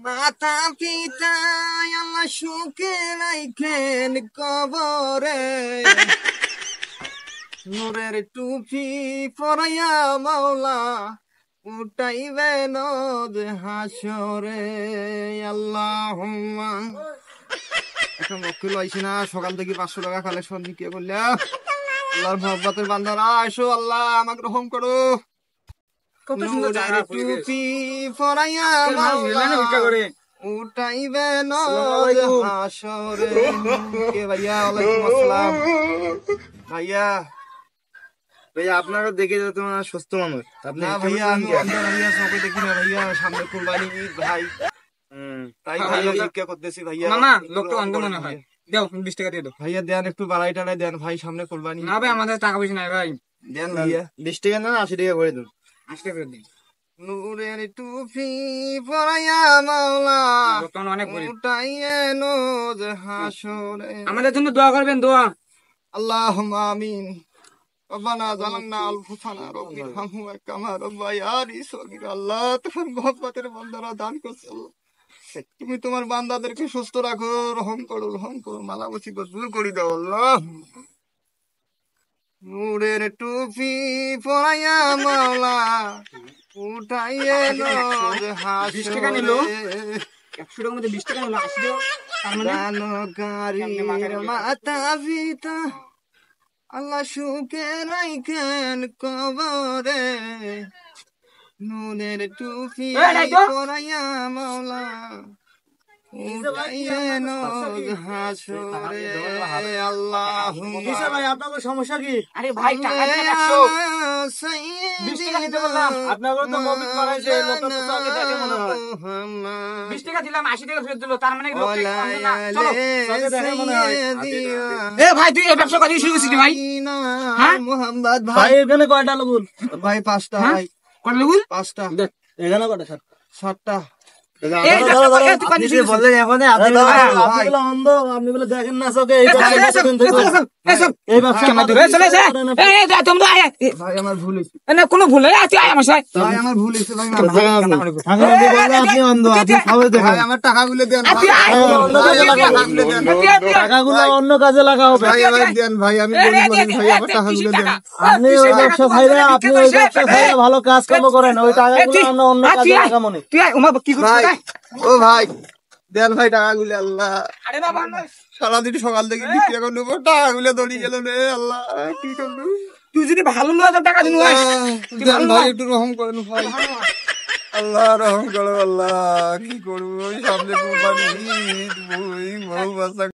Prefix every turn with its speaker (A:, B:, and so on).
A: মাতা পিতা আল্লাহ সুখে রাখেন কবরে, নূরের টুপি পরাইয়া মাওলা উঠাইবেন হাসরে। আল্লাহুম্মা। এখন মক্কেল আইছি না, সকাল থেকে 500 টাকা কালেকশন কে করলে। আল্লাহর মহব্বতের বান্দারা আইসো, আল্লাহ আমাকে রহম করো।
B: কত সুন্দর জায়গা
A: টুপি পরাইয়া মাওলা উঠাইবেন হাসরে। কে ভাইয়া? ওয়ালাইকুম আসসালাম। ভাইয়া
B: ভাইয়া আপনাকে দেখে তো তোমার সুস্থ মানুষ। আপনি
A: ভাইয়া আমি ভাইয়া চোখে দেখি না ভাইয়া, সামনে কুরবানি ঈদ ভাই, তাই ভাইয়া ভিক্ষা করতেছি ভাইয়া।
B: মামা লোকটা অন্ধ মনে হয়, দাও 20 টাকা দিয়ে দাও
A: ভাইয়া। দেন একটু বাড়াই টাড়াই দেন ভাই, সামনে কুরবানি।
B: না ভাই আমাদের টাকা পয়সা নাই ভাই।
A: দেন ভাইয়া।
B: 20 টাকা না 80 টাকা করে দেন। 80 টাকা করে দিন।
A: নূরের টুপি পরাইয়া মাওলা
B: বর্তমান অনেক গরিব,
A: উঠাইয়েন হাসরে।
B: আমাদের জন্য দোয়া করবেন, দোয়া।
A: আল্লাহুম্মা আমিন। রব্বানা জালামনা আনফুসানা রব্বিরহামহুমা কামা রাব্বায়ানি সগীরা। আল্লাহ তোমার মহব্বতের বান্দারা দান করছো, তুমি তোমার বান্দাদেরকে সুস্থ রাখো, রহম করো, রহম করো, মালা মুসিবত দূর করে দাও আল্লাহ। নূরের টুপি পরাইয়া মাওলা উঠাইয়েন হাসরে।
B: 20 টাকা নিল, 100 টাকার মধ্যে 20 টাকা নিল, 80 টাকা। তার মানে
A: দানকারীর মাতা পিতা আল্লাহ সুখে রাখেন কবরে, নূরের টুপি পরাইয়া মাওলা উঠাইয়েন হাসরে। আল্লাহুম্মা।
B: ভাই আপনাদের সমস্যা কি? আরে ভাই টাকা দেন 100, 20 টাকা দিতে বললাম। আপনাদের তো মবিত করাইছে, লোকটা তো আগে দেখে মনে হয়। 20 টাকা দিলাম, 80 টাকা ফেরত দিল, তার মানে লোকটা অন্ধ না। চলো আগে দেখে মনে হয়। এ ভাই তুই এই ব্যবসা করি শুরু করেছিস ভাই? হ্যাঁ
A: মোহাম্মদ
B: ভাই
A: ভাই।
B: এখানে কয়টা লবুল?
A: ভাই 5টা ভাই।
B: কয়টা লবুল?
A: 5টা।
B: দেখ এখানে কয়টা?
A: 7টা।
B: বললেন এখন আপনি অন্ধ, আপনি বলে দেখেন না চোখে। এই ব্যবসা
A: ভাই আমার ভুল হয়েছে,
B: কোনো ভুল নেই, আমার সাথে
A: ভাই আমার ভুল হয়েছে ভাই।
B: আপনি অন্ধ, আপনি খাবে
A: ভাই আমার টাকাগুলো দেন
B: টাকাগুলো অন্য কাজে লাগাও।
A: ভাই আমার দেন ভাই, আমি গরিব মানুষ ভাই, আমার টাকাগুলো দেন।
B: আপনি ওই ব্যবসা খাইলে, আপনি ওই ব্যবসা খাইলে ভালো কাজ কর্ম করেন, ওই টাকাগুলো আমরা অন্য কাজে লাগাবো না।
A: ভাই ও ভাই দেন ভাই টাকাগুলো। আল্লাহ সারাদিন সকাল থেকে বিক্রি করে নেবো, টাকাগুলো দড়ি গেল রে আল্লাহ, কি করবো?
B: তুই যদি ভালো লোক টাকা দিন
A: দেন ভাই, একটু রহম করেন ভাই। আল্লাহ রহম করো আল্লাহ, কি করবো? সামনে কোরবানি ঈদ, বউ বাচ্চা